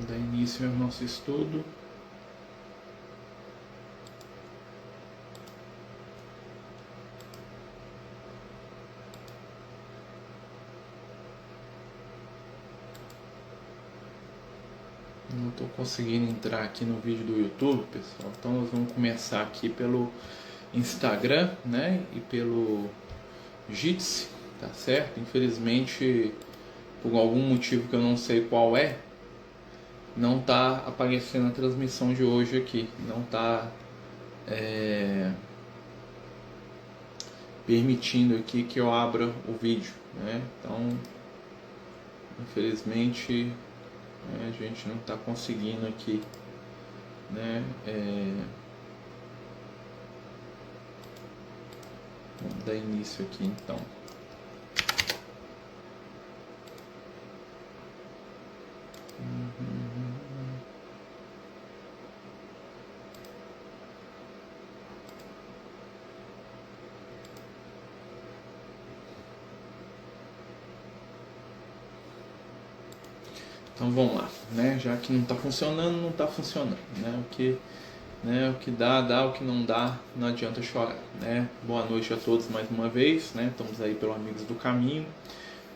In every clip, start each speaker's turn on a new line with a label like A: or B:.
A: Vamos dar início ao nosso estudo. Não estou conseguindo entrar aqui no vídeo do YouTube, pessoal. Então nós vamos começar aqui pelo Instagram, né? E pelo Jitsi, tá certo? Infelizmente, por algum motivo que eu não sei qual é, não está aparecendo a transmissão de hoje aqui. Não está permitindo aqui que eu abra o vídeo, né? Então, infelizmente, a gente não está conseguindo aqui, né? Vamos dar início aqui então. Então vamos lá, né? Já que não está funcionando, não está funcionando, né? O que dá, dá, o que não dá, não adianta chorar, né? Boa noite a todos mais uma vez, né? Estamos aí pelo Amigos do Caminho,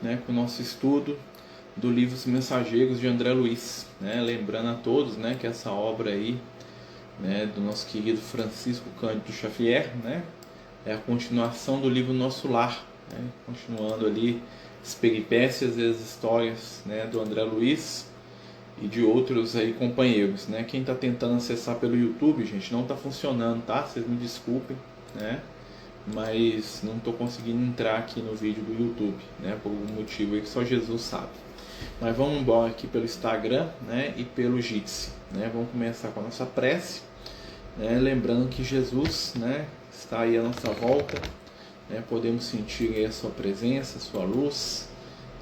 A: né? Com o nosso estudo do livro Os Mensageiros de André Luiz, né? Lembrando a todos, né? Que essa obra aí, né? Do nosso querido Francisco Cândido Xavier, né? É a continuação do livro Nosso Lar, né? Continuando ali as peripécias e as histórias, né, do André Luiz e de outros aí companheiros, né? Quem está tentando acessar pelo YouTube, gente, não está funcionando, tá? Vocês me desculpem, né? Mas não estou conseguindo entrar aqui no vídeo do YouTube, né? Por algum motivo aí que só Jesus sabe. Mas vamos embora aqui pelo Instagram, né? E pelo Jitsi, né? Vamos começar com a nossa prece, né? Lembrando que Jesus, né, está aí à nossa volta, né? Podemos sentir aí a sua presença, a sua luz,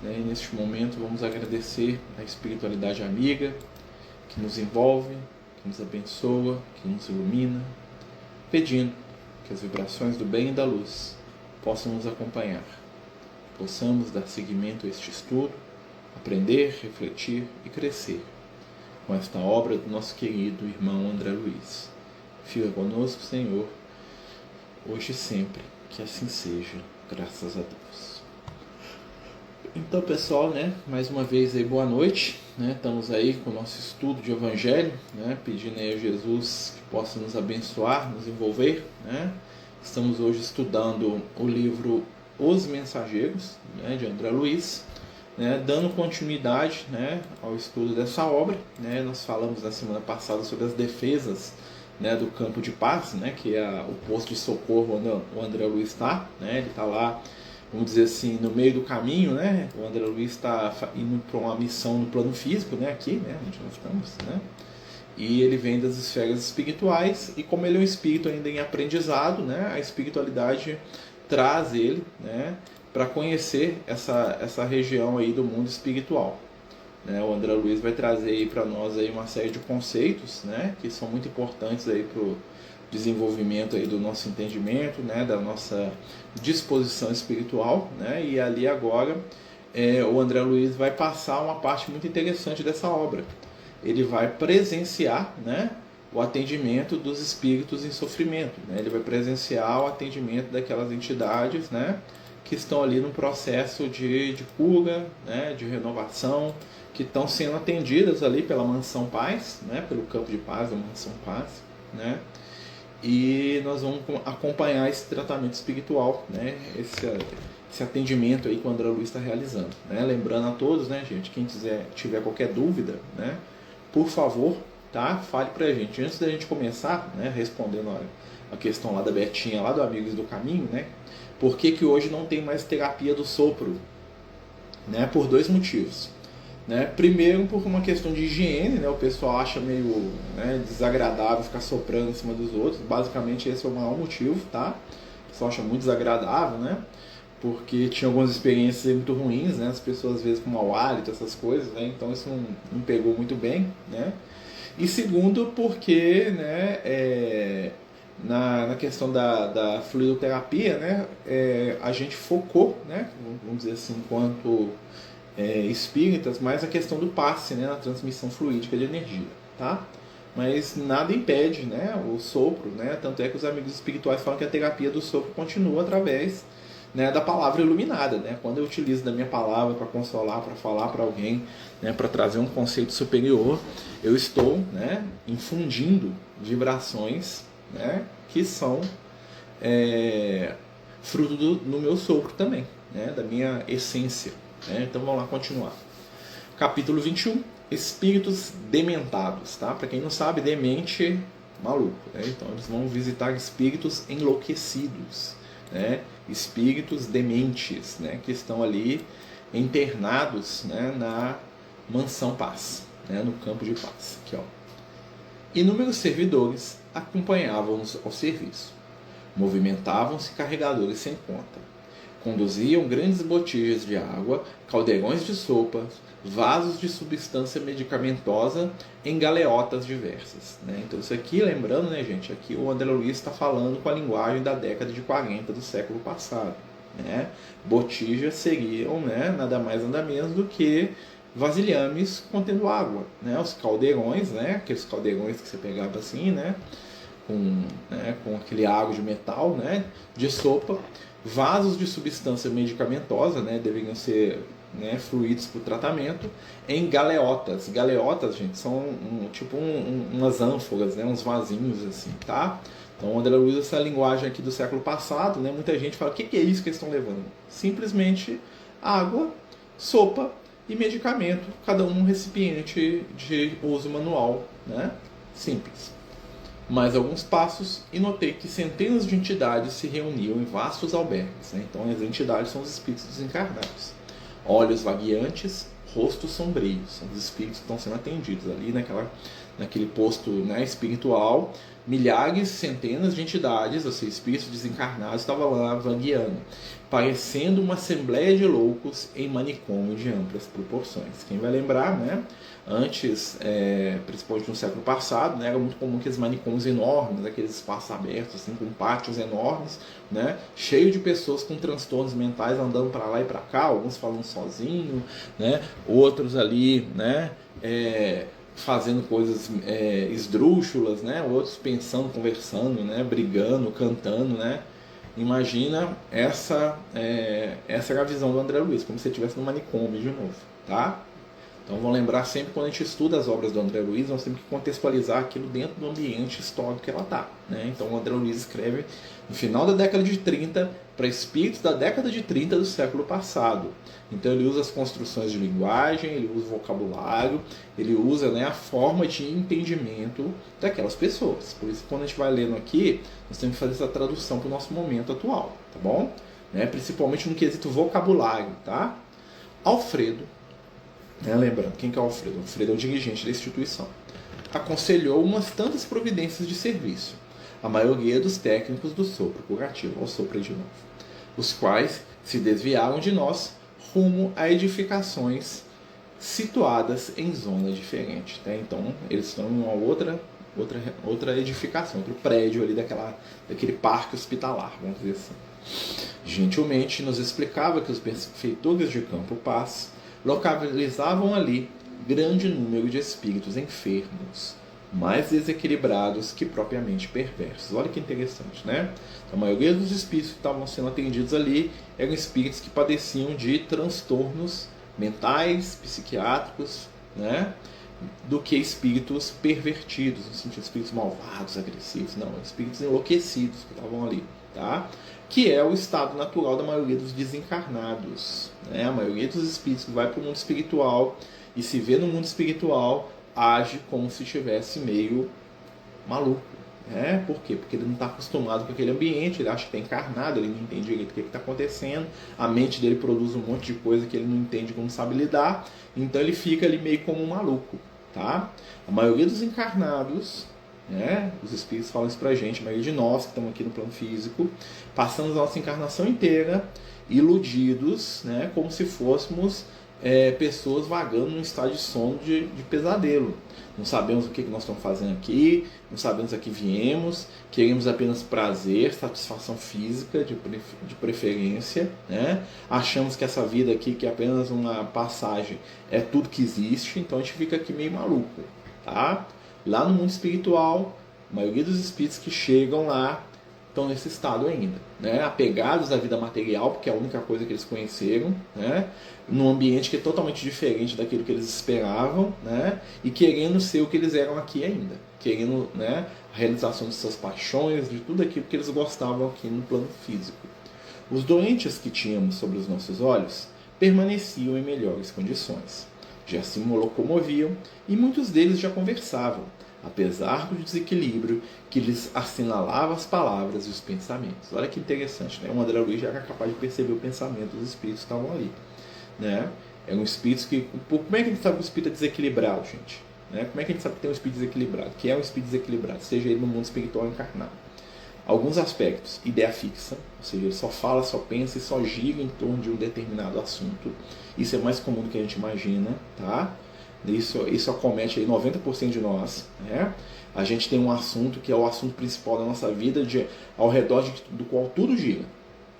A: né? E neste momento vamos agradecer a espiritualidade amiga que nos envolve, que nos abençoa, que nos ilumina, pedindo que as vibrações do bem e da luz possam nos acompanhar, possamos dar seguimento a este estudo, aprender, refletir e crescer com esta obra do nosso querido irmão André Luiz. Fica conosco, Senhor, hoje e sempre, que assim seja, graças a Deus. Então, pessoal, né, mais uma vez aí boa noite, né? Estamos aí com o nosso estudo de Evangelho, né, pedindo aí a Jesus que possa nos abençoar, nos envolver, né? Estamos hoje estudando o livro Os Mensageiros, né, de André Luiz, né, dando continuidade, né, ao estudo dessa obra, né? Nós falamos na semana passada sobre as defesas, né, do campo de paz, né, que é o posto de socorro onde o André Luiz está, né? Ele está lá, vamos dizer assim, no meio do caminho, né? O André Luiz está indo para uma missão no plano físico, né? Aqui, né? Onde nós estamos, né? E ele vem das esferas espirituais, e como ele é um espírito ainda em aprendizado, né? A espiritualidade traz ele, né, para conhecer essa região aí do mundo espiritual, né? O André Luiz vai trazer aí para nós aí uma série de conceitos, né, que são muito importantes aí para o desenvolvimento aí do nosso entendimento, né, da nossa disposição espiritual, né? E ali agora o André Luiz vai passar uma parte muito interessante dessa obra. Ele vai presenciar, né, o atendimento dos espíritos em sofrimento, né? Ele vai presenciar o atendimento daquelas entidades, né, que estão ali no processo de cura, né, de renovação, que estão sendo atendidas ali pela Mansão Paz, né, pelo campo de paz da Mansão Paz, né? E nós vamos acompanhar esse tratamento espiritual, né, esse atendimento aí que o André Luiz está realizando, né? Lembrando a todos, né, gente, quem tiver qualquer dúvida, né, por favor, tá, fale pra gente. Antes da gente começar, né, respondendo a questão lá da Betinha, lá do Amigos do Caminho, né, por que hoje não tem mais terapia do sopro, né, por dois motivos. Né? Primeiro, por uma questão de higiene, né? O pessoal acha meio, né, desagradável ficar soprando em cima dos outros. Basicamente esse é o maior motivo, tá? O pessoal acha muito desagradável, né? Porque tinha algumas experiências muito ruins, né? As pessoas às vezes com mau hálito, essas coisas, né? Então isso não pegou muito bem, né? E segundo, porque, né, na questão da fluidoterapia, né, a gente focou, né, vamos dizer assim, enquanto espíritas mais a questão do passe, né, na transmissão fluídica de energia, tá? Mas nada impede, né, o sopro, né? Tanto é que os amigos espirituais falam que a terapia do sopro continua através, né, da palavra iluminada, né? Quando eu utilizo da minha palavra para consolar, para falar para alguém, né, para trazer um conceito superior, eu estou, né, infundindo vibrações, né, que são fruto do meu sopro também, né, da minha essência, né? Então vamos lá continuar. Capítulo 21, espíritos dementados, tá? Para quem não sabe, demente, maluco, né? Então eles vão visitar espíritos enlouquecidos, né? Espíritos dementes, né? Que estão ali internados, né, na mansão paz, né? No campo de paz. Aqui, ó. Inúmeros servidores acompanhavam-nos ao serviço. Movimentavam-se carregadores sem conta. Conduziam grandes botijas de água, caldeirões de sopas, vasos de substância medicamentosa em galeotas diversas, né? Então isso aqui, lembrando, né, gente, aqui o André Luiz está falando com a linguagem da década de 40 do século passado, né? Botijas seriam, né, nada mais nada menos do que vasilhames contendo água, né? Os caldeirões, né, aqueles caldeirões que você pegava assim, né, com aquele água de metal, né, de sopa, vasos de substância medicamentosa, né, deveriam ser, né, fluidos para o tratamento, em galeotas. Galeotas, gente, são umas ânforas, né, uns vasinhos assim, tá? Então o André Luiz, essa linguagem aqui do século passado, né, muita gente fala, o que é isso que eles estão levando? Simplesmente água, sopa e medicamento, cada um recipiente de uso manual, né? Simples. Mais alguns passos e notei que centenas de entidades se reuniam em vastos albergues, né? Então as entidades são os espíritos desencarnados. Olhos vagueantes, rostos sombrios, são os espíritos que estão sendo atendidos ali naquele posto, né, espiritual. Milhares, centenas de entidades, ou seja, espíritos desencarnados, estavam lá vagueando, parecendo uma assembleia de loucos em manicômio de amplas proporções. Quem vai lembrar, né? Antes, principalmente no século passado, né, era muito comum aqueles manicômios enormes, aqueles espaços abertos, assim, com pátios enormes, né, cheio de pessoas com transtornos mentais andando para lá e para cá, alguns falando sozinho, né, outros ali, né, fazendo coisas esdrúxulas, né, outros pensando, conversando, né, brigando, cantando, né. Imagina essa era a visão do André Luiz, como se ele estivesse no manicômio de novo, tá? Então vamos lembrar sempre, quando a gente estuda as obras do André Luiz, nós temos que contextualizar aquilo dentro do ambiente histórico que ela está, né? Então o André Luiz escreve no final da década de 30 para espíritos da década de 30 do século passado. Então ele usa as construções de linguagem, ele usa o vocabulário, ele usa, né, a forma de entendimento daquelas pessoas. Por isso, quando a gente vai lendo aqui, nós temos que fazer essa tradução para o nosso momento atual, tá bom? Né? Principalmente no quesito vocabulário, tá? Alfredo, lembrando, quem que é o Alfredo? O Alfredo é o dirigente da instituição. Aconselhou umas tantas providências de serviço, a maioria dos técnicos do sopro curativo, ao sopro de novo, os quais se desviaram de nós rumo a edificações situadas em zonas diferentes. Tá? Então, eles estão em uma outra edificação, outro prédio ali daquele parque hospitalar, vamos dizer assim. Gentilmente nos explicava que os benfeitores de Campo Paz localizavam ali grande número de espíritos enfermos, mais desequilibrados que propriamente perversos. Olha que interessante, né? A maioria dos espíritos que estavam sendo atendidos ali eram espíritos que padeciam de transtornos mentais, psiquiátricos, né? Do que espíritos pervertidos, no sentido de espíritos malvados, agressivos. Não, espíritos enlouquecidos que estavam ali, tá? Que é o estado natural da maioria dos desencarnados, né? A maioria dos espíritos que vai para o mundo espiritual e se vê no mundo espiritual age como se estivesse meio maluco, né? Por quê? Porque ele não está acostumado com aquele ambiente, ele acha que está encarnado, ele não entende direito o que está acontecendo, a mente dele produz um monte de coisa que ele não entende, como sabe lidar, então ele fica ali meio como um maluco, tá? A maioria dos encarnados, né, os espíritos falam isso pra gente, a maioria de nós que estamos aqui no plano físico, passamos a nossa encarnação inteira iludidos, né, como se fôssemos pessoas vagando num estado de sono de pesadelo. Não sabemos o que nós estamos fazendo aqui, não sabemos a que viemos, queremos apenas prazer, satisfação física de preferência, né? Achamos que essa vida aqui, que é apenas uma passagem, é tudo que existe, então a gente fica aqui meio maluco, tá? Lá no mundo espiritual, a maioria dos espíritos que chegam lá estão nesse estado ainda, né? Apegados à vida material, porque é a única coisa que eles conheceram, né? Num ambiente que é totalmente diferente daquilo que eles esperavam, né? E querendo ser o que eles eram aqui ainda, querendo, né, a realização de suas paixões, de tudo aquilo que eles gostavam aqui no plano físico. Os doentes que tínhamos sobre os nossos olhos permaneciam em melhores condições, já se locomoviam e muitos deles já conversavam, apesar do desequilíbrio que lhes assinalava as palavras e os pensamentos. Olha que interessante, né? O André Luiz já era capaz de perceber o pensamento dos espíritos que estavam ali, né? Eram espíritos que... Como é que a gente sabe que o espírito é desequilibrado, gente? Né? Como é que a gente sabe que tem um espírito desequilibrado? Que é um espírito desequilibrado, seja ele no mundo espiritual encarnado. Alguns aspectos: ideia fixa, ou seja, ele só fala, só pensa e só gira em torno de um determinado assunto. Isso é mais comum do que a gente imagina, tá? Isso acomete aí 90% de nós, né? A gente tem um assunto que é o assunto principal da nossa vida, ao redor do qual tudo gira,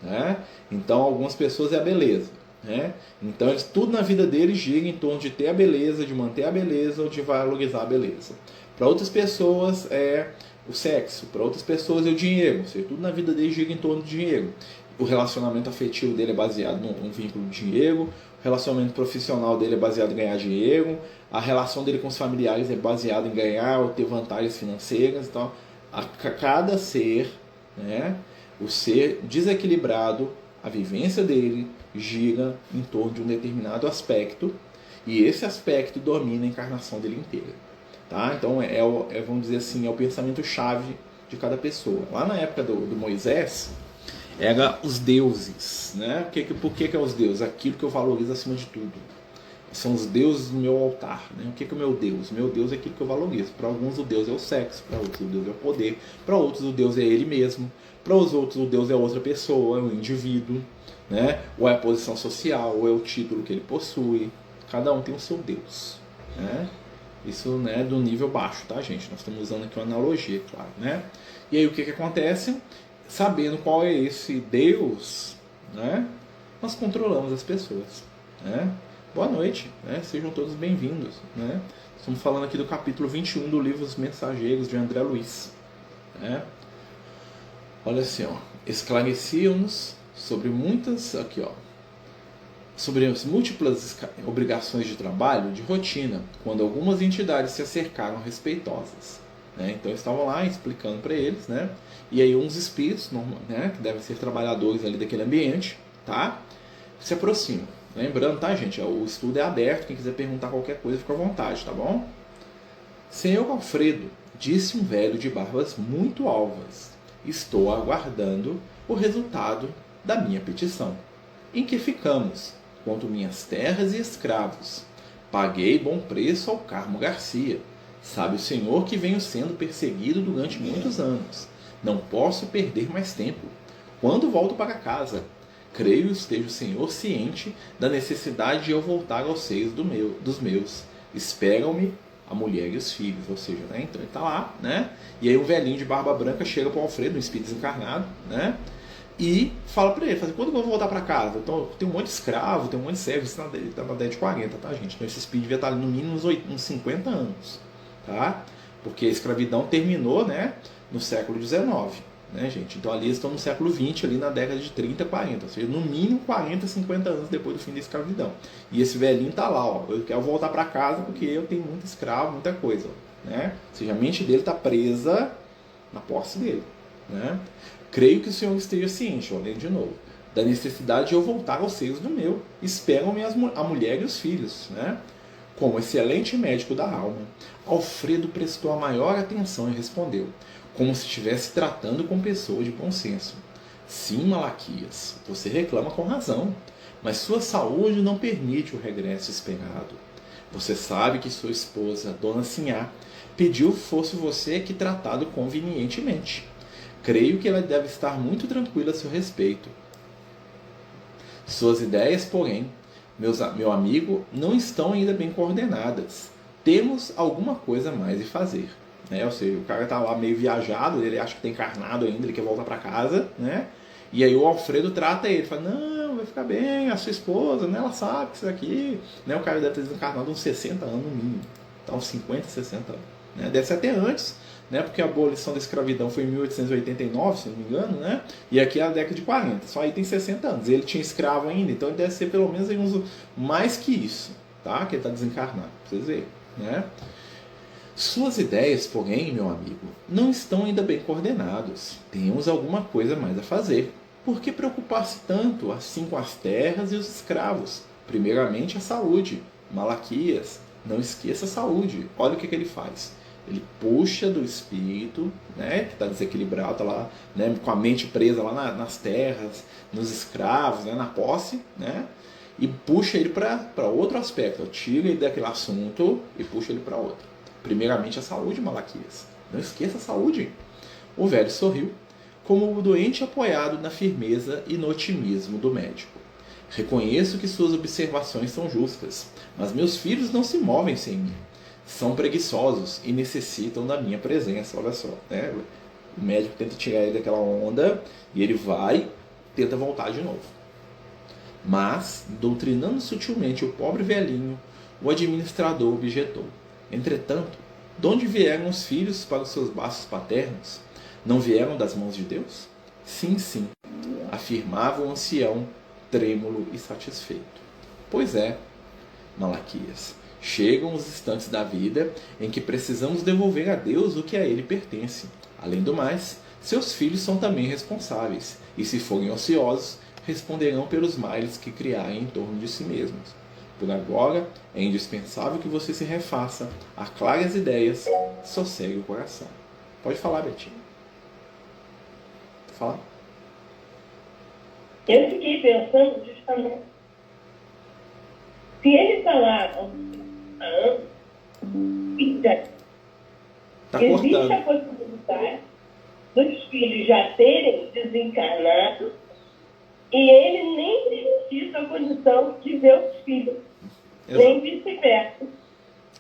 A: né? Então, algumas pessoas é a beleza, né? Então, tudo na vida deles gira em torno de ter a beleza, de manter a beleza ou de valorizar a beleza. Para outras pessoas é o sexo, para outras pessoas é o dinheiro, ou seja, tudo na vida deles gira em torno do dinheiro. O relacionamento afetivo dele é baseado num vínculo de dinheiro, o relacionamento profissional dele é baseado em ganhar dinheiro, a relação dele com os familiares é baseada em ganhar ou ter vantagens financeiras. Então, cada ser, né, o ser desequilibrado, a vivência dele gira em torno de um determinado aspecto, e esse aspecto domina a encarnação dele inteira. Tá? Então, vamos dizer assim, é o pensamento-chave de cada pessoa. Lá na época do Moisés, era os deuses, né? Por que é os deuses? Aquilo que eu valorizo acima de tudo. São os deuses do meu altar, né? O que é o meu Deus? O meu Deus é aquilo que eu valorizo. Para alguns o Deus é o sexo, para outros o Deus é o poder, para outros o Deus é ele mesmo, para os outros o Deus é outra pessoa, é um indivíduo, né? Ou é a posição social, ou é o título que ele possui. Cada um tem o seu Deus, né? Isso, né, do nível baixo, tá, gente? Nós estamos usando aqui uma analogia, claro, né? E aí o que acontece? Sabendo qual é esse Deus, né, nós controlamos as pessoas, né? Boa noite, né? Sejam todos bem-vindos, né? Estamos falando aqui do capítulo 21 do livro Os Mensageiros de André Luiz, né? Olha assim, ó, esclareciam-nos sobre sobre as múltiplas obrigações de trabalho de rotina, quando algumas entidades se acercaram respeitosas, né? Então estavam lá explicando para eles, né? E aí uns espíritos, né, que devem ser trabalhadores ali daquele ambiente, tá? Se aproximam. Lembrando, tá, gente? O estudo é aberto, quem quiser perguntar qualquer coisa, fica à vontade, tá bom? Senhor Alfredo, disse um velho de barbas muito alvas, estou aguardando o resultado da minha petição. Em que ficamos, quanto minhas terras e escravos? Paguei bom preço ao Carmo Garcia. Sabe o senhor que venho sendo perseguido durante muitos anos. Não posso perder mais tempo. Quando volto para casa? Creio esteja o senhor ciente da necessidade de eu voltar aos seios dos meus. Esperam-me a mulher e os filhos. Ou seja, né? Então ele está lá, né? E aí um velhinho de barba branca chega para o Alfredo, um espírito desencarnado, né? E fala para ele, quando eu vou voltar para casa? Então, tem um monte de escravo, tem um monte de servo, isso está na década de 40, tá, gente? Então esse espírito devia estar ali no mínimo uns 50 anos, tá? Porque a escravidão terminou, né, no século XIX, né, gente? Então ali eles estão no século XX, ali na década de 30, 40, ou seja, no mínimo 40, 50 anos depois do fim da escravidão. E esse velhinho tá lá, ó, eu quero voltar para casa porque eu tenho muito escravo, muita coisa, né? Ou seja, a mente dele está presa na posse dele, né? Creio que o senhor esteja ciente, ó, lendo de novo, da necessidade de eu voltar aos seios do meu. Esperam-me a mulher e os filhos, né? Como excelente médico da alma, Alfredo prestou a maior atenção e respondeu, como se estivesse tratando com pessoa de bom senso. Sim, Malaquias, você reclama com razão, mas sua saúde não permite o regresso esperado. Você sabe que sua esposa, Dona Sinhá, pediu fosse você que tratado convenientemente. Creio que ela deve estar muito tranquila a seu respeito. Suas ideias, porém, meu amigo, não estão ainda bem coordenadas. Temos alguma coisa a mais a fazer. Né? Ou seja, o cara está lá meio viajado, ele acha que está encarnado ainda, ele quer voltar para casa, né? E aí o Alfredo trata ele, fala, não, vai ficar bem, a sua esposa, né, ela sabe que isso aqui... Né? O cara deve ter desencarnado uns 60 anos no mínimo, tá, uns 50, 60 anos. Né? Deve ser até antes, né? Porque a abolição da escravidão foi em 1889, se não me engano, né? E aqui é a década de 40, só aí tem 60 anos. Ele tinha escravo ainda, então ele deve ser pelo menos uns mais que isso, tá? Que ele está desencarnado, pra vocês verem, né? Suas ideias, porém, meu amigo, não estão ainda bem coordenadas. Temos alguma coisa mais a fazer. Por que preocupar-se tanto assim com as terras e os escravos? Primeiramente a saúde. Malaquias, não esqueça a saúde. Olha o que ele faz. Ele puxa do espírito, né, que está desequilibrado, tá lá, né, com a mente presa lá nas terras, nos escravos, né, na posse, né, e puxa ele para outro aspecto. Tira ele daquele assunto e puxa ele para outro. Primeiramente a saúde, Malaquias. Não esqueça a saúde. O velho sorriu, como o doente apoiado na firmeza e no otimismo do médico. Reconheço que suas observações são justas, mas meus filhos não se movem sem mim. São preguiçosos e necessitam da minha presença. Olha só, né? O médico tenta tirar ele daquela onda e ele vai, tenta voltar de novo. Mas, doutrinando sutilmente o pobre velhinho, o administrador objetou. Entretanto, de onde vieram os filhos para os seus braços paternos? Não vieram das mãos de Deus? Sim, sim, afirmava o ancião, trêmulo e satisfeito. Pois é, Malaquias, chegam os instantes da vida em que precisamos devolver a Deus o que a ele pertence. Além do mais, seus filhos são também responsáveis, e se forem ociosos, responderão pelos males que criarem em torno de si mesmos. Por agora, é indispensável que você se refaça, aclare as ideias, sossegue o coração. Pode falar, Betinho. Fala.
B: Eu fiquei pensando justamente, se ele está lá há anos, existe
A: cortando.
B: a possibilidade dos filhos já terem desencarnado e ele nem precisa a condição de ver os filhos. Exato. Nem vice-versa.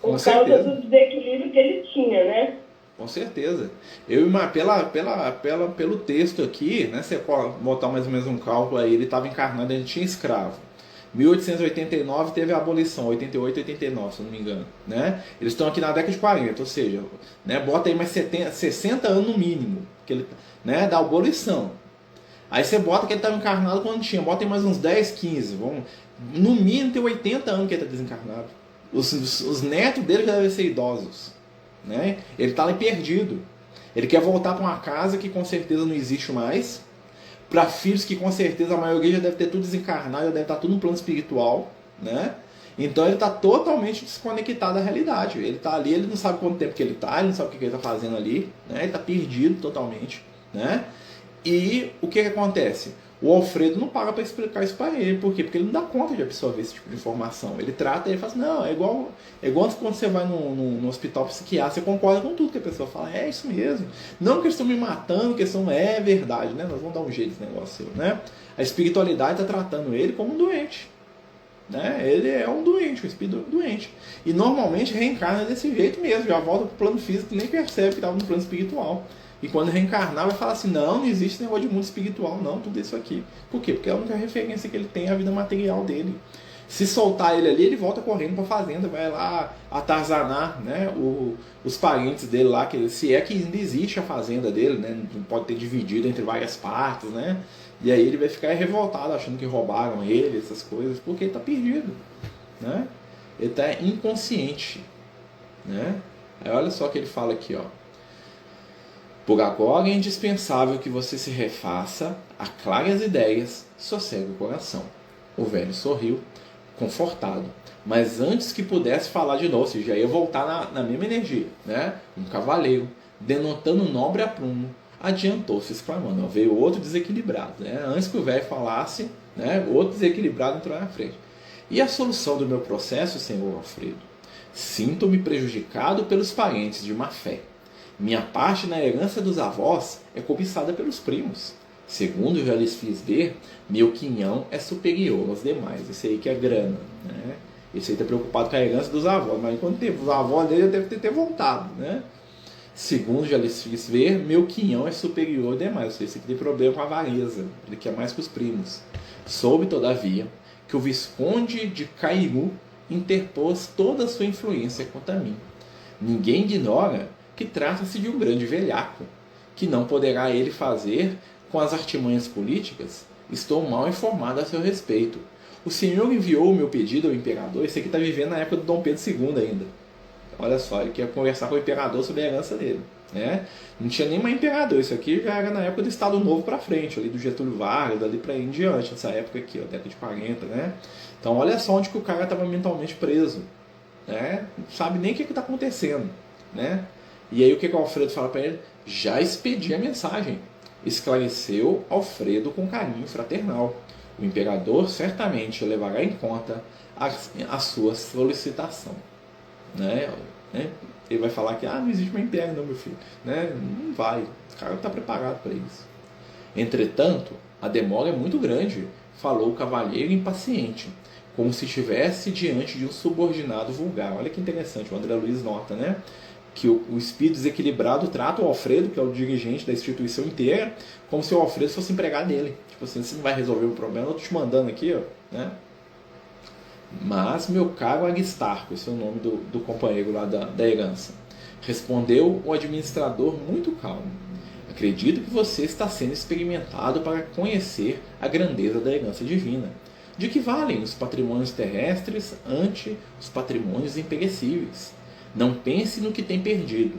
B: Por causa do desequilíbrio que ele tinha, né?
A: Com certeza. Pelo texto aqui, né, você pode botar mais ou menos um cálculo aí, ele estava encarnado, ele tinha escravo. 1889 teve a abolição, 88, 89, se não me engano. Né? Eles estão aqui na década de 40, ou seja, né, bota aí mais 60 anos no mínimo, que ele, né, da abolição. Aí você bota que ele estava encarnado quando tinha, bota aí mais uns 10, 15, vamos, no mínimo tem 80 anos que ele está desencarnado. Os netos dele já devem ser idosos. Né? Ele está lá perdido. Ele quer voltar para uma casa que com certeza não existe mais, para filhos que com certeza a maioria já deve ter tudo desencarnado, já deve estar tudo no plano espiritual. Né? Então ele está totalmente desconectado da realidade. Ele está ali, ele não sabe quanto tempo que ele está, ele não sabe o que ele está fazendo ali. Né? Ele está perdido totalmente. Né? E o que acontece? O Alfredo não paga para explicar isso para ele. Por quê? Porque ele não dá conta de absorver esse tipo de informação. Ele trata e ele fala assim, não, é igual quando você vai no hospital psiquiátrico, você concorda com tudo que a pessoa fala. É isso mesmo. Não que eles estão me matando, que isso é verdade, né? Nós vamos dar um jeito nesse negócio, né? A espiritualidade está tratando ele como um doente. Né? Ele é um doente, um espírito doente. E normalmente reencarna desse jeito mesmo. Já volta para o plano físico e nem percebe que estava no plano espiritual. E quando reencarnar vai falar assim, não existe negócio de mundo espiritual, não, tudo isso aqui. Por quê? Porque é a única referência que ele tem é a vida material dele. Se soltar ele ali, ele volta correndo para a fazenda, vai lá atazanar, né, os parentes dele lá, que se é que ainda existe a fazenda dele, né, não pode ter dividido entre várias partes, né, e aí ele vai ficar revoltado achando que roubaram ele, essas coisas, porque ele está perdido, né, ele está inconsciente, né. Aí olha só o que ele fala aqui, ó. Por agora é indispensável que você se refaça, aclare as ideias, sossegue o coração. O velho sorriu, confortado, mas antes que pudesse falar de novo, ou seja, já ia voltar na mesma energia, né? Um cavaleiro, denotando nobre aprumo, adiantou-se exclamando, ó, veio outro desequilibrado, né? Antes que o velho falasse, né, outro desequilibrado entrou na frente. E a solução do meu processo, senhor Alfredo? Sinto-me prejudicado pelos parentes de má fé. Minha parte na herança dos avós é cobiçada pelos primos. Segundo já lhes fiz ver, meu quinhão é superior aos demais. Esse aí que é grana, né? Esse aí está preocupado com a herança dos avós, mas quando teve os avós dele, deve ter voltado, né? Segundo já lhes fiz ver, meu quinhão é superior aos demais. Esse aqui tem problema com a avareza, ele quer mais que os primos. Soube, todavia, que o Visconde de Cairu interpôs toda a sua influência contra mim. Ninguém ignora que trata-se de um grande velhaco, que não poderá ele fazer com as artimanhas políticas. Estou mal informado a seu respeito. O senhor enviou o meu pedido ao imperador. Esse aqui está vivendo na época do Dom Pedro II ainda. Olha só, ele quer conversar com o imperador sobre a herança dele, né? Não tinha nem mais imperador, isso aqui já era na época do Estado Novo para frente, ali do Getúlio Vargas, dali para em diante, nessa época aqui, ó, década de 40, né? Então olha só onde que o cara estava mentalmente preso, né? Não sabe nem o que está acontecendo, né? E aí o que o Alfredo fala para ele? Já expedi a mensagem. Esclareceu Alfredo com carinho fraternal. O imperador certamente levará em conta a sua solicitação. Né? Ele vai falar que não existe um império não, meu filho, né? Não vai, o cara não está preparado para isso. Entretanto, a demora é muito grande, falou o cavalheiro impaciente, como se estivesse diante de um subordinado vulgar. Olha que interessante, o André Luiz nota, né? Que o espírito desequilibrado trata o Alfredo, que é o dirigente da instituição inteira, como se o Alfredo fosse empregado dele. Tipo assim, você não vai resolver o problema, eu estou te mandando aqui, ó, né? Mas, meu caro Aristarco, esse é o nome do companheiro lá da herança, respondeu o administrador muito calmo. Acredito que você está sendo experimentado para conhecer a grandeza da herança divina. De que valem os patrimônios terrestres ante os patrimônios imperecíveis? Não pense no que tem perdido.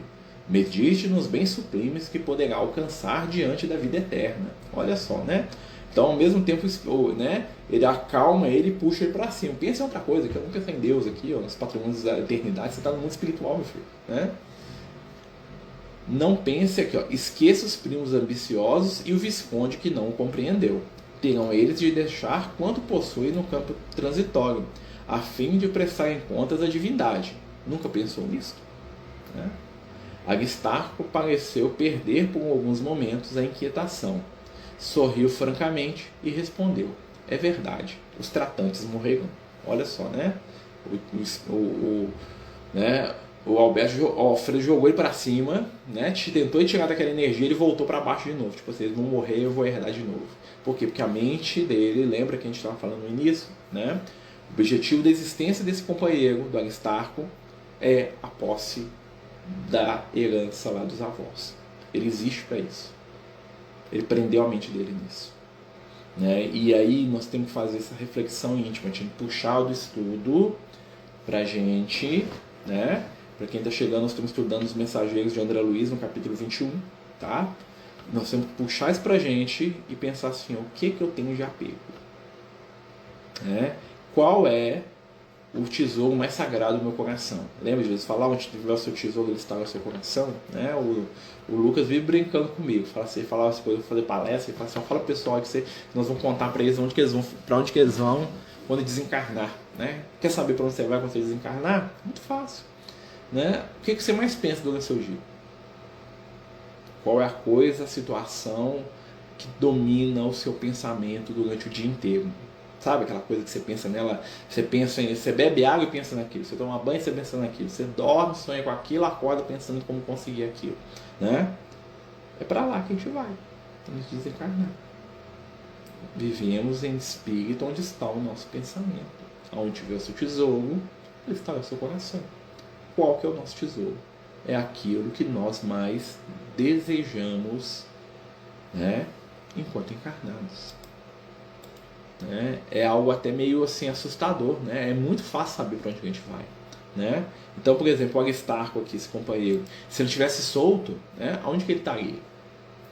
A: Medite nos bens sublimes que poderá alcançar diante da vida eterna. Olha só, né? Então, ao mesmo tempo, né, ele acalma ele e puxa ele para cima. Pensa em outra coisa, que eu não penso em Deus aqui, ó, nos patrimônios da eternidade, você está no mundo espiritual, meu filho. Né? Não pense aqui, ó, esqueça os primos ambiciosos e o Visconde que não o compreendeu. Terão eles de deixar quanto possuem no campo transitório, a fim de prestar em contas a divindade. Nunca pensou nisso? Né? Aristarco pareceu perder por alguns momentos a inquietação. Sorriu francamente e respondeu: é verdade, os tratantes morreram. Olha só, né? O Alfredo jogou ele para cima, né? Tentou tirar daquela energia, ele voltou para baixo de novo. Tipo assim, eles vão morrer, eu vou herdar de novo. Por quê? Porque a mente dele, lembra que a gente estava falando no início, né? O objetivo da existência desse companheiro, do Aristarco, é a posse da herança lá dos avós. Ele existe para isso. Ele prendeu a mente dele nisso. Né? E aí nós temos que fazer essa reflexão íntima, a gente puxar do estudo para a gente, né? Para quem está chegando, nós estamos estudando os mensageiros de André Luiz no capítulo 21, tá? Nós temos que puxar isso para a gente e pensar assim, o que eu tenho de apego? Né? Qual é o tesouro mais sagrado do meu coração? Lembra de Jesus falar, onde tiver o seu tesouro, ele está no seu coração? Né? O Lucas vive brincando comigo, falava assim, eu vou fazer palestra, ele fala assim, fala pessoal que nós vamos contar para eles para onde que eles vão quando desencarnar. Né? Quer saber para onde você vai quando você desencarnar? Muito fácil. Né? O que você mais pensa durante o seu dia? Qual é a coisa, a situação que domina o seu pensamento durante o dia inteiro? Sabe aquela coisa que você pensa nela, você bebe água e pensa naquilo, você toma banho e você pensa naquilo, você dorme, sonha com aquilo, acorda pensando em como conseguir aquilo, né? É para lá que a gente vai, antes de desencarnar. Vivemos em espírito onde está o nosso pensamento. Onde tiver o seu tesouro, ele está no seu coração. Qual que é o nosso tesouro? É aquilo que nós mais desejamos, né? Enquanto encarnados. É algo até meio assim assustador, né? É muito fácil saber para onde a gente vai, né? Então, por exemplo, o Aristarco aqui, esse companheiro, se ele tivesse solto, né? Aonde que ele estaria?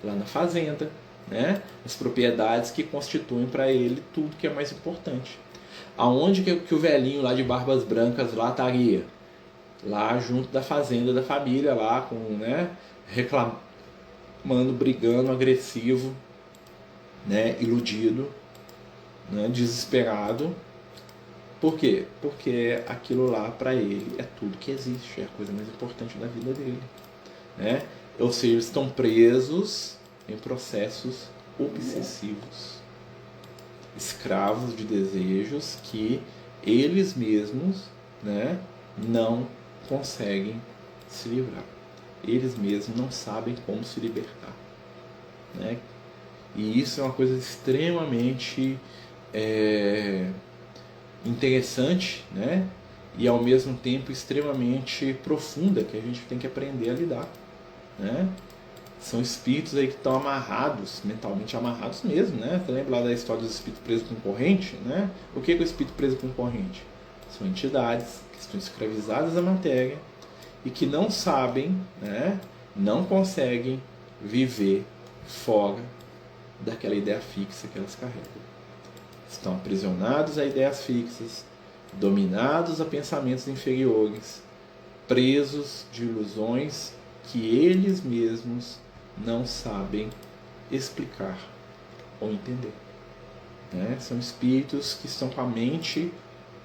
A: Lá na fazenda, né? As propriedades que constituem para ele tudo que é mais importante. Aonde que o velhinho lá de barbas brancas lá estaria? Lá junto da fazenda da família, lá com, né? Reclamando, brigando, agressivo, né? Iludido, né, desesperado. Por quê? Porque aquilo lá para ele é tudo que existe, é a coisa mais importante da vida dele, né? Ou seja, eles estão presos em processos obsessivos, escravos de desejos que eles mesmos, né, não conseguem se livrar. Eles mesmos não sabem como se libertar, né? E isso é uma coisa extremamente interessante, né? E ao mesmo tempo extremamente profunda, que a gente tem que aprender a lidar, né? São espíritos aí que estão amarrados, mentalmente amarrados mesmo, né? Você lembra lá da história dos espíritos presos com corrente, né? O que é o espírito preso com corrente? São entidades que estão escravizadas à matéria e que não sabem, né? Não conseguem viver fora daquela ideia fixa que elas carregam. Estão aprisionados a ideias fixas, dominados a pensamentos inferiores, presos de ilusões que eles mesmos não sabem explicar ou entender, né? São espíritos que estão com a mente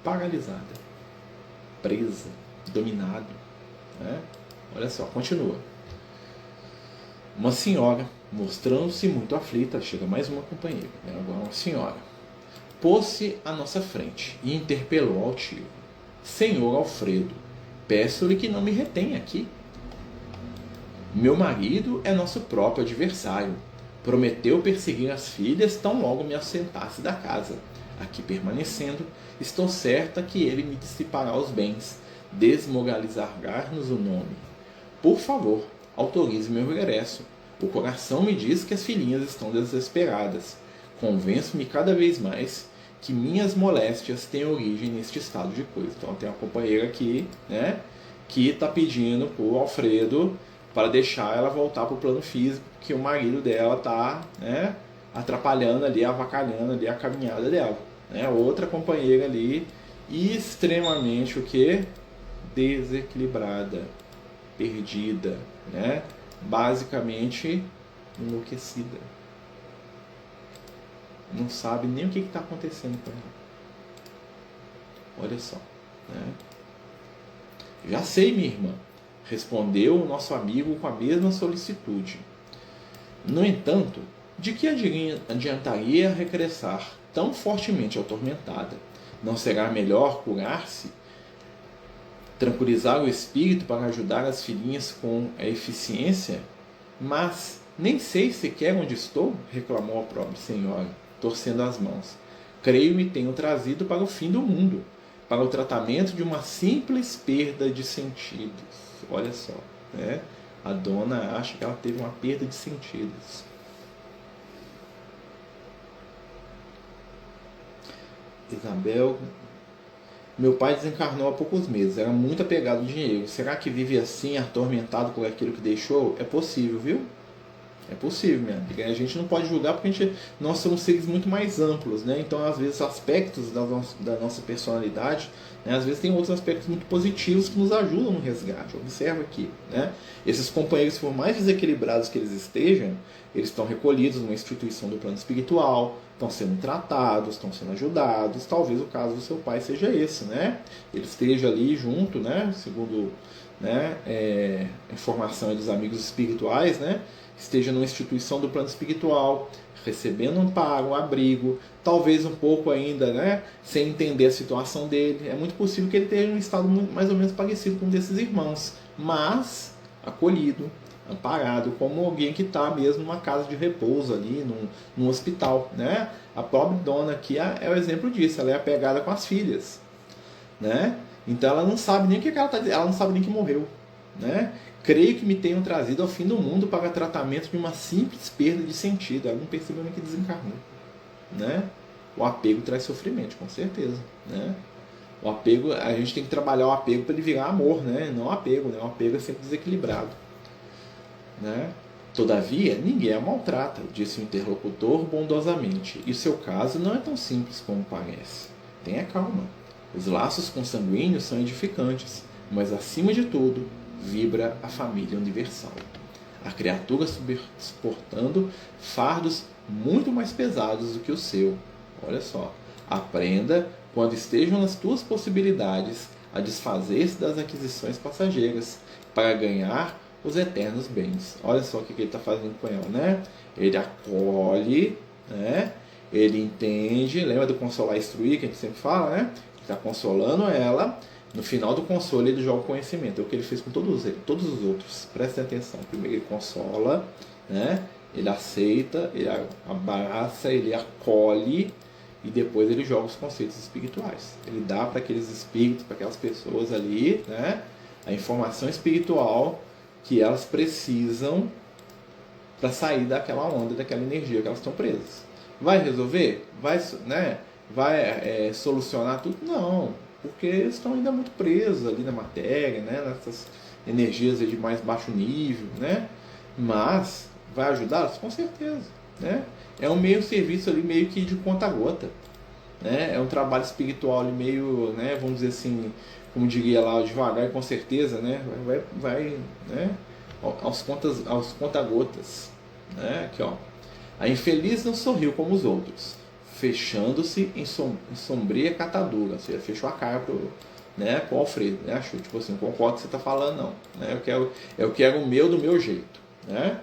A: paralisada, presa, dominado, né? Olha só, continua. Uma senhora, mostrando-se muito aflita, chega mais uma companheira, né? Agora uma senhora, pôs-se à nossa frente e interpelou altivo: Senhor Alfredo, peço-lhe que não me retenha aqui. Meu marido é nosso próprio adversário. Prometeu perseguir as filhas tão logo me assentasse da casa. Aqui permanecendo, estou certa que ele me dissipará os bens, desmoralizar-nos o nome. Por favor, autorize meu regresso. O coração me diz que as filhinhas estão desesperadas. Convenço-me cada vez mais que minhas moléstias têm origem neste estado de coisa. Então tem uma companheira aqui, né, que está pedindo para o Alfredo para deixar ela voltar para o plano físico, que o marido dela está, né, atrapalhando ali, avacalhando ali a caminhada dela, né? Outra companheira ali extremamente o que? Desequilibrada, perdida, né? Basicamente enlouquecida. Não sabe nem o que está acontecendo com ela. Olha só, né? Já sei, minha irmã, respondeu o nosso amigo com a mesma solicitude. No entanto, de que adiantaria regressar tão fortemente atormentada? Não será melhor curar-se? Tranquilizar o espírito para ajudar as filhinhas com a eficiência? Mas nem sei sequer onde estou, reclamou a própria senhora, torcendo as mãos. Creio me tenho trazido para o fim do mundo, para o tratamento de uma simples perda de sentidos. Olha só, né? A dona acha que ela teve uma perda de sentidos. Isabel, meu pai desencarnou há poucos meses, era muito apegado ao dinheiro. Será que vive assim, atormentado por aquilo que deixou? É possível, viu? É possível, minha amiga. A gente não pode julgar porque nós somos seres muito mais amplos, né? Então, às vezes, aspectos da nossa personalidade, né? Às vezes tem outros aspectos muito positivos que nos ajudam no resgate. Observa aqui, né? Esses companheiros, por mais desequilibrados que eles estejam, eles estão recolhidos numa instituição do plano espiritual, estão sendo tratados, estão sendo ajudados. Talvez o caso do seu pai seja esse, né? Ele esteja ali junto, né? Segundo, né, a informação dos amigos espirituais, né? Esteja numa instituição do plano espiritual, recebendo um amparo, um abrigo, talvez um pouco ainda, né, sem entender a situação dele. É muito possível que ele esteja em um estado mais ou menos parecido com um desses irmãos, mas acolhido, amparado, como alguém que está mesmo numa casa de repouso ali, num hospital, né? A pobre dona aqui é o exemplo disso, ela é apegada com as filhas, né? Então ela não sabe nem o que ela está dizendo, ela não sabe nem que morreu, né? Creio que me tenham trazido ao fim do mundo para tratamento de uma simples perda de sentido. Ela não percebeu nem que desencarnou, né? O apego traz sofrimento, com certeza, né? O apego, a gente tem que trabalhar o apego para ele virar amor, né? Não apego, né? O apego é sempre desequilibrado, né? Todavia, ninguém a maltrata, disse o interlocutor bondosamente. E seu caso não é tão simples como parece. Tenha calma. Os laços consanguíneos são edificantes, mas acima de tudo, vibra a família universal. A criatura suportando fardos muito mais pesados do que o seu. Olha só. Aprenda, quando estejam nas tuas possibilidades, a desfazer-se das aquisições passageiras, para ganhar os eternos bens. Olha só o que ele está fazendo com ela, né? Ele acolhe, né? Ele entende, lembra do consolar e instruir que a gente sempre fala, né? Ele está consolando ela. No final do consolo ele joga o conhecimento. É o que ele fez com todos os outros. Prestem atenção. Primeiro ele consola, né? Ele aceita, ele abraça, ele acolhe e depois ele joga os conceitos espirituais. Ele dá para aqueles espíritos, para aquelas pessoas ali, né? A informação espiritual que elas precisam para sair daquela onda, daquela energia que elas estão presas. Vai resolver? Vai, né? Vai solucionar tudo? Não, porque eles estão ainda muito presos ali na matéria, né? Nessas energias de mais baixo nível, né? Mas vai ajudá-los? Com certeza, né? É um meio serviço ali meio que de conta-gota, né? É um trabalho espiritual ali meio, né? Vamos dizer assim, como diria lá, devagar com certeza, né? Vai né? Aos conta-gotas, né? Aqui, ó. A infeliz não sorriu como os outros, fechando-se em sombria catadura, ou seja, fechou a cara né, com o Alfredo, né? Achou, tipo assim, não concordo com o que você está falando, não, né? Eu quero o meu do meu jeito, né?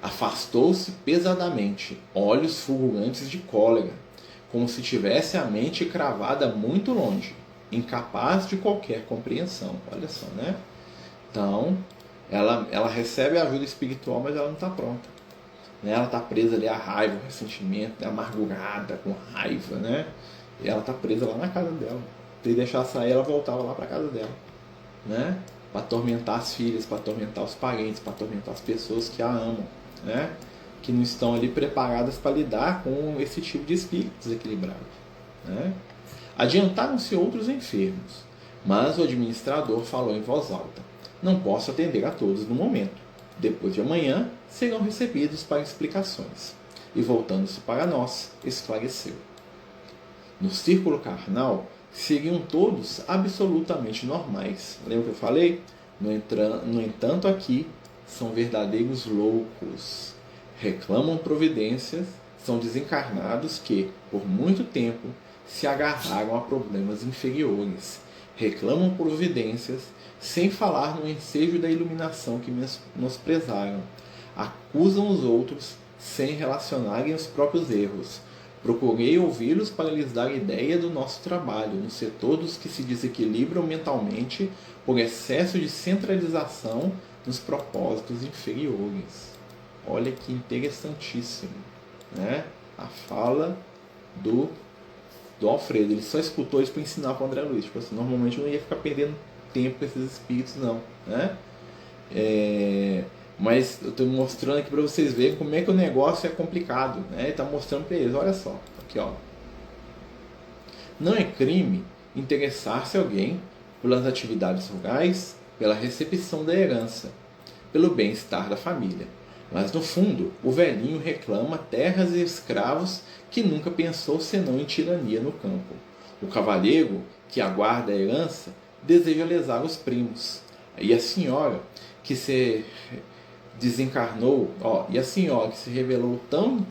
A: Afastou-se pesadamente, olhos fulgurantes de cólera, como se tivesse a mente cravada muito longe, incapaz de qualquer compreensão. Olha só, né? Então, ela recebe a ajuda espiritual, mas ela não está pronta. Né? Ela está presa ali à raiva, ao ressentimento, amargurada, com raiva, né? E ela está presa lá na casa dela. Se deixar sair, ela voltava lá para a casa dela, né? Para atormentar as filhas, para atormentar os parentes, para atormentar as pessoas que a amam, né? Que não estão ali preparadas para lidar com esse tipo de espírito desequilibrado, né? Adiantaram-se outros enfermos, mas o administrador falou em voz alta: não posso atender a todos no momento. Depois de amanhã serão recebidos para explicações. E voltando-se para nós, esclareceu: no círculo carnal seriam todos absolutamente normais. Lembra que eu falei? No entanto, aqui são verdadeiros loucos. Reclamam providências, são desencarnados que, por muito tempo, se agarraram a problemas inferiores. Reclamam providências, sem falar no ensejo da iluminação que menosprezaram. Acusam os outros, sem relacionarem os próprios erros. Procurei ouvi-los para lhes dar ideia do nosso trabalho, no setor dos que se desequilibram mentalmente por excesso de centralização nos propósitos inferiores. Olha que interessantíssimo, né? A fala do Alfredo. Ele só escutou isso para ensinar para o André Luiz. Tipo assim, normalmente eu não ia ficar perdendo tempo com esses espíritos, não, né? Mas eu estou mostrando aqui para vocês verem como é que o negócio é complicado, né? Ele está mostrando para eles, olha só, aqui, ó. Não é crime interessar-se alguém pelas atividades rurais, pela recepção da herança, pelo bem-estar da família. Mas no fundo, o velhinho reclama terras e escravos que nunca pensou senão em tirania no campo. O cavalheiro, que aguarda a herança, deseja lesar os primos. E a senhora, que se desencarnou, e a senhora que se revelou tão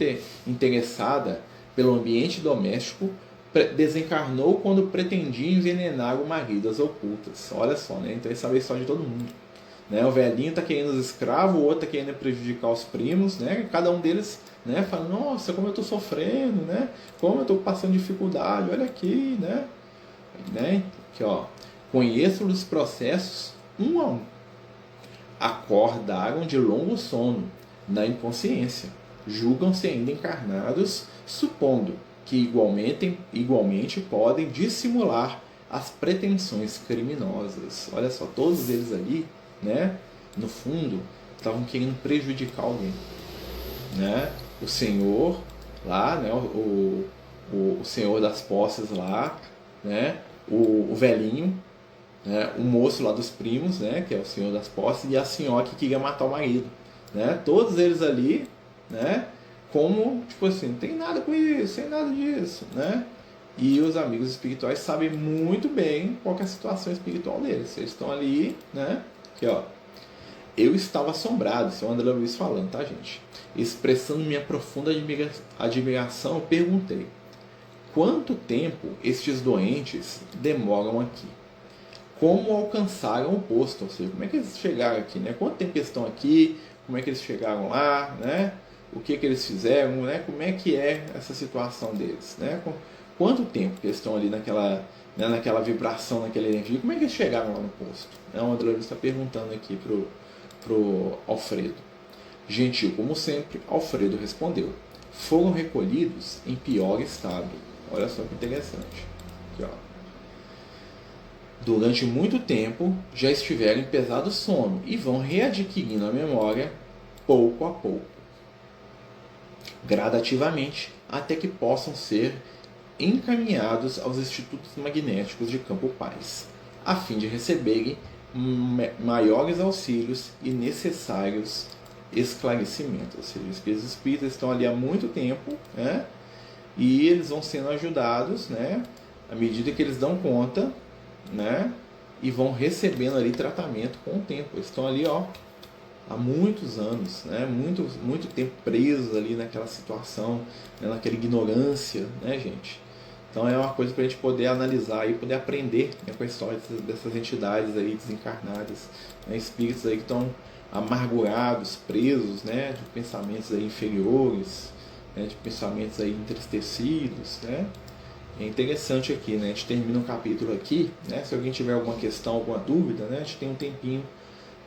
A: interessada pelo ambiente doméstico, desencarnou quando pretendia envenenar o marido às ocultas. Olha só, né? Então ele sabe a história de todo mundo. Né? O velhinho está querendo os escravos, o outro está querendo prejudicar os primos, né? Cada um deles, né, fala: nossa, como eu estou sofrendo, né? Como eu estou passando dificuldade, olha aqui, né? Aqui, ó. Conheço os processos um a um. Acordaram de longo sono, na inconsciência. Julgam-se ainda encarnados, supondo que igualmente podem dissimular as pretensões criminosas. Olha só, todos eles ali, né, no fundo, estavam querendo prejudicar alguém, né? O senhor lá, né, o senhor das posses lá, né, o velhinho, né, o moço lá dos primos, né, que é o senhor das posses, e a senhora que queria matar o marido, né? Todos eles ali, né, como, tipo assim, não tem nada com isso, sem nada disso, né? E os amigos espirituais sabem muito bem qual que é a situação espiritual deles. Eles estão ali, né? Aqui, ó. Eu estava assombrado, isso é o André Luiz falando, tá, gente? Expressando minha profunda admiração, eu perguntei: quanto tempo estes doentes demoram aqui? como alcançaram o posto, ou seja, como é que eles chegaram aqui, né? Quanto tempo eles estão aqui, como é que eles chegaram lá, né? O que eles fizeram, né? Como é que é essa situação deles, né? Quanto tempo que eles estão ali naquela, né, naquela vibração, naquela energia, como é que eles chegaram lá no posto? O André está perguntando aqui pro Alfredo. Gentil como sempre, Alfredo respondeu: foram recolhidos em pior estado. Olha só que interessante. Aqui, ó. Durante muito tempo já estiveram em pesado sono e vão readquirindo a memória pouco a pouco, gradativamente, até que possam ser encaminhados aos institutos magnéticos de Campo Paz, a fim de receberem maiores auxílios e necessários esclarecimentos. Ou seja, os espíritas estão ali há muito tempo, né? E eles vão sendo ajudados, né? À medida que eles dão conta, né? E vão recebendo ali tratamento com o tempo. Eles estão ali, ó, há muitos anos, né? Muito tempo presos ali naquela situação, né? Naquela ignorância, né, gente? Então é uma coisa para a gente poder analisar e poder aprender, né, com a história dessas entidades aí desencarnadas, né, espíritos aí que estão amargurados, presos, né, de pensamentos aí inferiores, né, de pensamentos aí entristecidos, né. É interessante aqui, né, a gente termina o capítulo aqui, né, se alguém tiver alguma questão, alguma dúvida, né, a gente tem um tempinho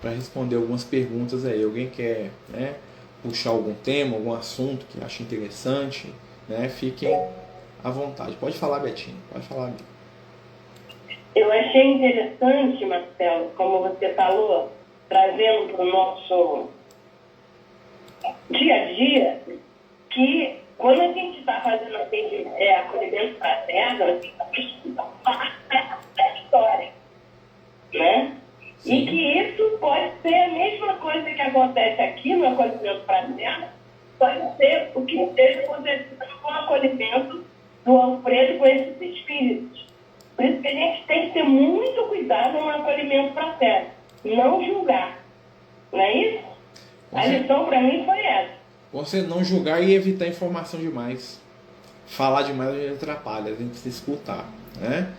A: para responder algumas perguntas aí. Alguém quer, né, puxar algum tema, algum assunto que acha interessante, né, fiquem à vontade. Pode falar, Betinho. Pode falar, amigo.
B: Eu achei interessante, Marcelo, como você falou, trazendo para o nosso dia a dia, que quando a gente está fazendo acolhimento fraterno, a gente está estudando a história, né? Sim. E que isso pode ser a mesma coisa que acontece aqui no acolhimento fraterno, pode ser o que esteja acontecendo com o acolhimento do Alfredo com esses espíritos. Por isso que a gente tem que ter muito cuidado no acolhimento fraterno. Não julgar. Não é isso? A lição para mim foi essa.
A: Você não julgar e evitar informação demais. Falar demais a gente atrapalha, a gente precisa escutar, né?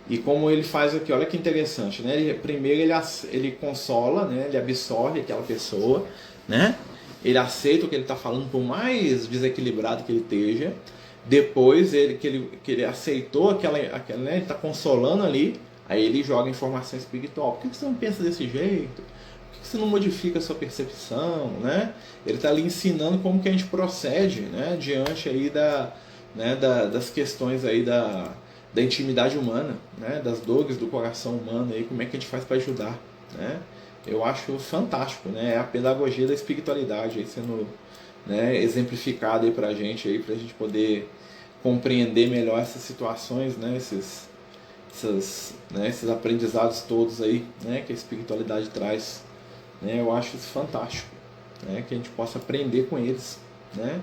A: E como ele faz aqui, olha que interessante, né? Primeiro ele consola, né? Ele absorve aquela pessoa, né? Ele aceita o que ele está falando, por mais desequilibrado que ele esteja. Depois que ele aceitou aquela né? Ele está consolando ali, aí ele joga informação espiritual. Por que você não pensa desse jeito? Por que você não modifica a sua percepção, né? Ele está ali ensinando como que a gente procede, né? Diante aí das questões aí da intimidade humana, né? Das dores do coração humano, aí, como é que a gente faz para ajudar, né? Eu acho fantástico, né? É a pedagogia da espiritualidade aí sendo, né, exemplificada aí para a gente poder compreender melhor essas situações, né? Esses aprendizados todos aí, né? Que a espiritualidade traz, né? Eu acho isso fantástico, né? Que a gente possa aprender com eles, né?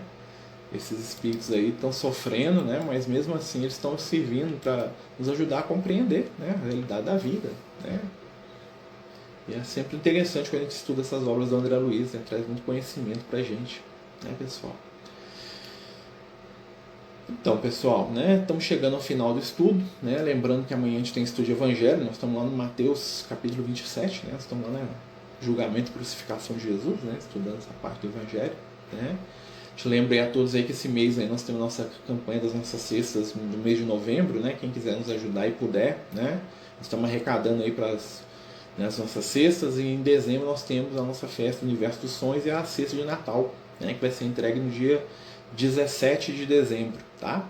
A: Esses espíritos aí estão sofrendo, né? Mas mesmo assim eles estão servindo para nos ajudar a compreender, né? A realidade da vida, né? E é sempre interessante quando a gente estuda essas obras do André Luiz, né? Traz muito conhecimento para a gente, né, pessoal? Então, pessoal, né? Estamos chegando ao final do estudo, né? Lembrando que amanhã a gente tem estudo de Evangelho, nós estamos lá no Mateus capítulo 27, né? Nós estamos lá no julgamento e crucificação de Jesus, né? Estudando essa parte do Evangelho, né? Te lembrei a todos aí que esse mês aí nós temos nossa campanha das nossas cestas do mês de novembro, né? Quem quiser nos ajudar e puder, né? Nós estamos arrecadando aí para as nossas cestas, e em dezembro nós temos a nossa festa Universo dos Sonhos e a cesta de Natal, né? Que vai ser entregue no dia 17 de dezembro, tá?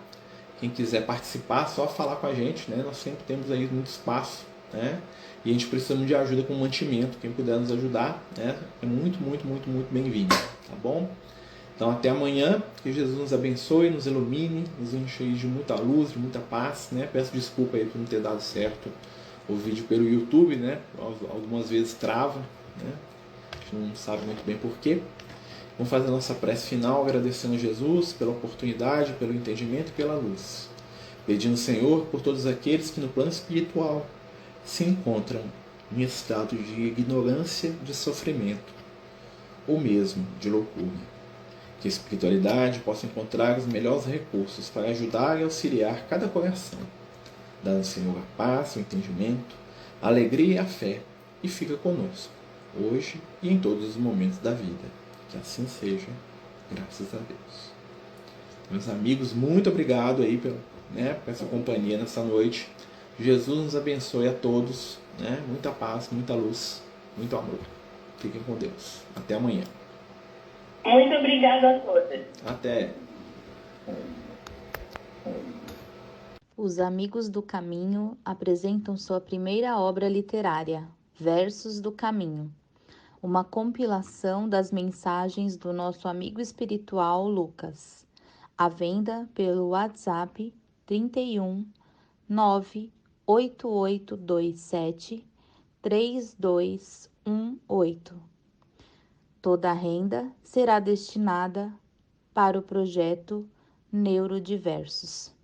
A: Quem quiser participar, só falar com a gente, né? Nós sempre temos aí muito espaço, né? E a gente precisa de ajuda com mantimento. Quem puder nos ajudar, né? É muito, muito, muito, muito bem-vindo, tá bom? Então até amanhã, que Jesus nos abençoe, nos ilumine, nos enche de muita luz, de muita paz, né? Peço desculpa aí por não ter dado certo o vídeo pelo YouTube, né? Algumas vezes trava, né? A gente não sabe muito bem porquê. Vamos fazer a nossa prece final, agradecendo a Jesus pela oportunidade, pelo entendimento e pela luz. Pedindo, Senhor, por todos aqueles que no plano espiritual se encontram em estado de ignorância, de sofrimento, ou mesmo de loucura. Que a espiritualidade possa encontrar os melhores recursos para ajudar e auxiliar cada coração, dando, Senhor, a paz, o entendimento, a alegria e a fé e fica conosco, hoje e em todos os momentos da vida. Que assim seja, graças a Deus. Meus amigos, muito obrigado aí por essa companhia nessa noite. Jesus nos abençoe a todos, muita paz, muita luz, muito amor. Fiquem com Deus. Até amanhã.
B: Muito obrigada a todos.
A: Até.
C: Os Amigos do Caminho apresentam sua primeira obra literária, Versos do Caminho, uma compilação das mensagens do nosso amigo espiritual Lucas, à venda pelo WhatsApp 31 98827 3218. Toda a renda será destinada para o projeto Neurodiversos.